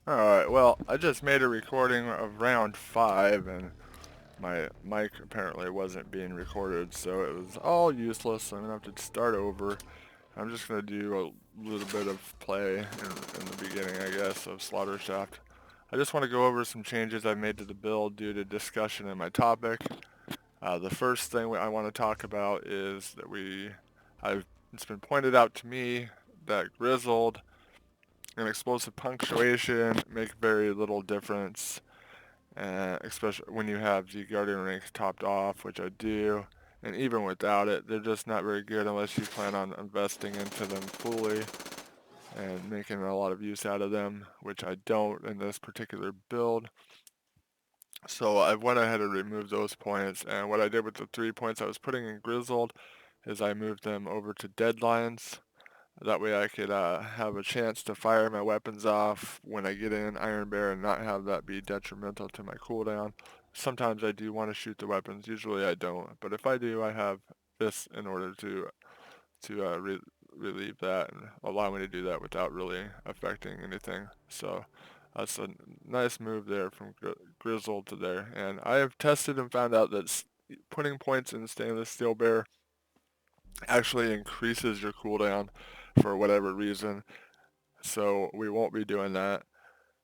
Alright, well, I just made a recording of round 5, and my mic apparently wasn't being recorded, so it was all useless, so I'm going to have to start over. I'm just going to do a little bit of play in the beginning, I guess, of Slaughter Shaft. I just want to go over some changes I've made to the build due to discussion in my topic. The first thing I want to talk about is that it's been pointed out to me that Grizzled and explosive punctuation make very little difference, especially when you have the Guardian rank topped off, which I do. And even without it, they're just not very good unless you plan on investing into them fully and making a lot of use out of them, which I don't in this particular build. So I went ahead and removed those points, and what I did with the 3 points I was putting in Grizzled is I moved them over to Deadlines. That way I could have a chance to fire my weapons off when I get in Iron Bear and not have that be detrimental to my cooldown. Sometimes I do want to shoot the weapons, usually I don't, but if I do, I have this in order to relieve that and allow me to do that without really affecting anything. So that's a nice move there from Grizzle to there. And I have tested and found out that putting points in Stainless Steel Bear actually increases your cooldown for whatever reason, so we won't be doing that.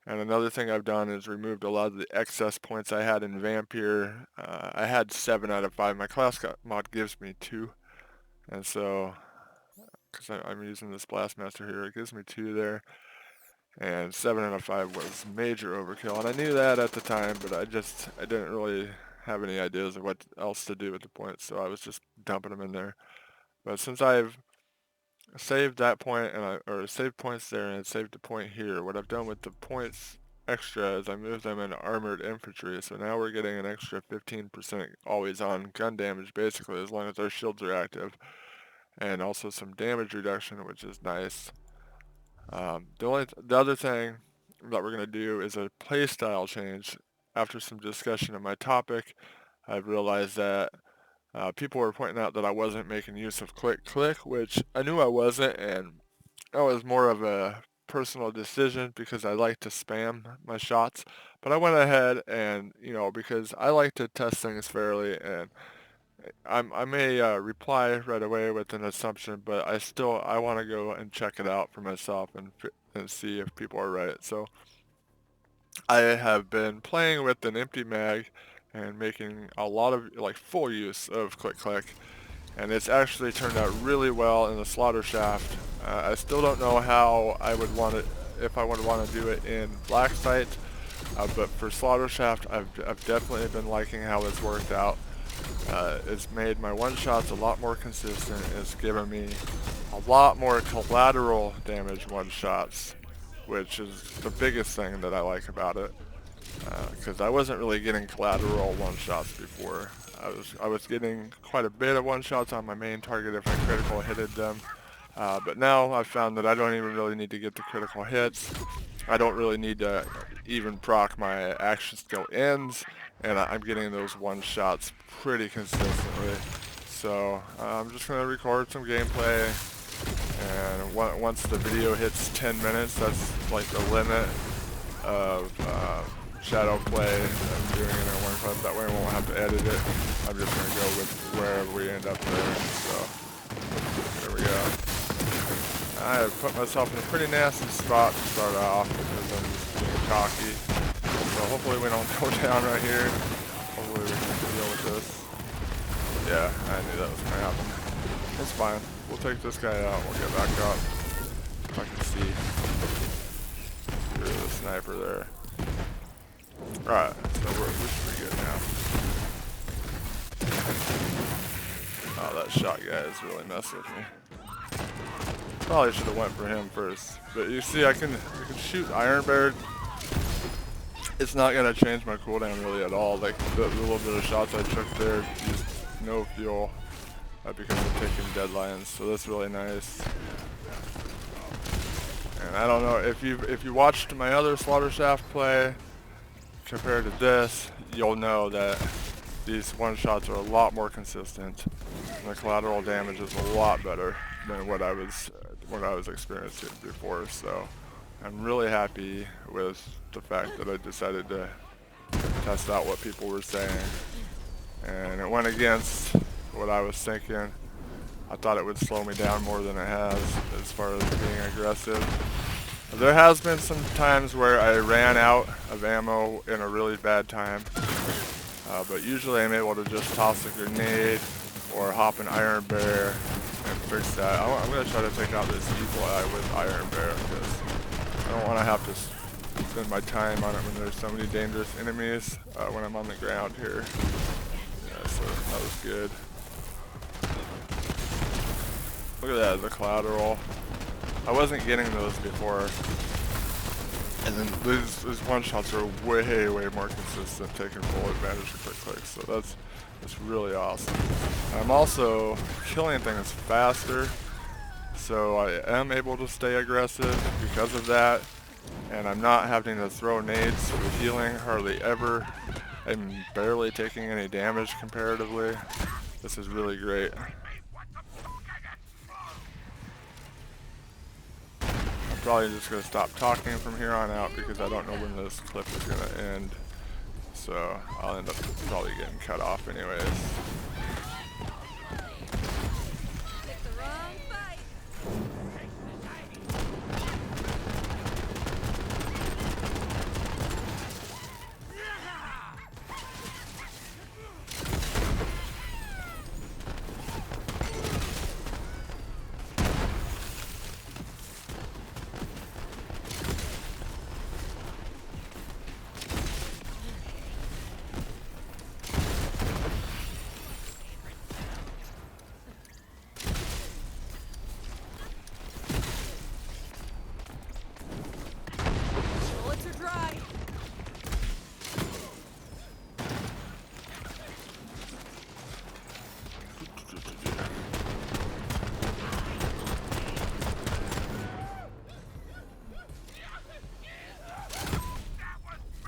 And another thing I've done is removed a lot of the excess points I had in Vampire. I had 7 out of 5. My class mod gives me 2, and so, because I'm using this Blastmaster here, it gives me 2 there, and 7 out of 5 was major overkill, and I knew that at the time, but I didn't really have any ideas of what else to do with the points, so I was just dumping them in there. But since I've saved that point or saved points there and saved a point here, what I've done with the points extra is I moved them into armored infantry, so now we're getting an extra 15% always on gun damage basically as long as our shields are active, and also some damage reduction, which is nice. The other thing that we're going to do is a playstyle change. After some discussion of my topic, I've realized that people were pointing out that I wasn't making use of click, which I knew I wasn't, and that was more of a personal decision because I like to spam my shots. But I went ahead and, because I like to test things fairly, and I may reply right away with an assumption, but I want to go and check it out for myself and see if people are right. So I have been playing with an empty mag and making a lot of full use of click, and it's actually turned out really well in the Slaughter Shaft. I still don't know how I would want it, if I would want to do it in Black Site, but for Slaughter Shaft, I've definitely been liking how it's worked out. It's made my one-shots a lot more consistent. It's given me a lot more collateral damage one-shots, which is the biggest thing that I like about it. Because I wasn't really getting collateral one-shots before. I was getting quite a bit of one-shots on my main target if I critical hitted them. But now I've found that I don't even really need to get the critical hits. I don't really need to even proc my action skill ends, and I'm getting those one-shots pretty consistently. So I'm just going to record some gameplay, and once the video hits 10 minutes, that's like the limit of shadow play I'm doing in a one clip. That way I won't have to edit it. I'm just going to go with wherever we end up there. So there we go. I have put myself in a pretty nasty spot to start off because I'm just being cocky. So hopefully we don't go down right here. Hopefully we can deal with this. Yeah, I knew that was going to happen. It's fine. We'll take this guy out. We'll get back up. If I can see through the sniper there. Alright, so we should be good now. Oh, that shot guy is really messing with me. Probably should have went for him first. But you see, I can shoot Iron Bear. It's not going to change my cooldown really at all. Like, the little bit of shots I took there used no fuel because I'm taking deadlines. So that's really nice. And I don't know, if you watched my other Slaughter Shaft play compared to this, you'll know that these one-shots are a lot more consistent, and the collateral damage is a lot better than what I was experiencing before. So I'm really happy with the fact that I decided to test out what people were saying. And it went against what I was thinking. I thought it would slow me down more than it has as far as being aggressive. There has been some times where I ran out of ammo in a really bad time. But usually I'm able to just toss a grenade or hop an Iron Bear and fix that. I'm going to try to take out this evil eye with Iron Bear because I don't want to have to spend my time on it when there's so many dangerous enemies when I'm on the ground here. Yeah, so that was good. Look at that, the collateral. I wasn't getting those before. And then these one-shots are way more consistent, taking full advantage of quick clicks. So that's really awesome. I'm also killing things faster. So I am able to stay aggressive because of that. And I'm not having to throw nades for healing hardly ever. I'm barely taking any damage comparatively. This is really great. I'm probably just going to stop talking from here on out because I don't know when this clip is going to end. So I'll end up probably getting cut off anyways.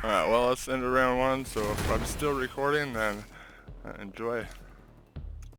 Alright, well, let's end round one, so if I'm still recording, then enjoy.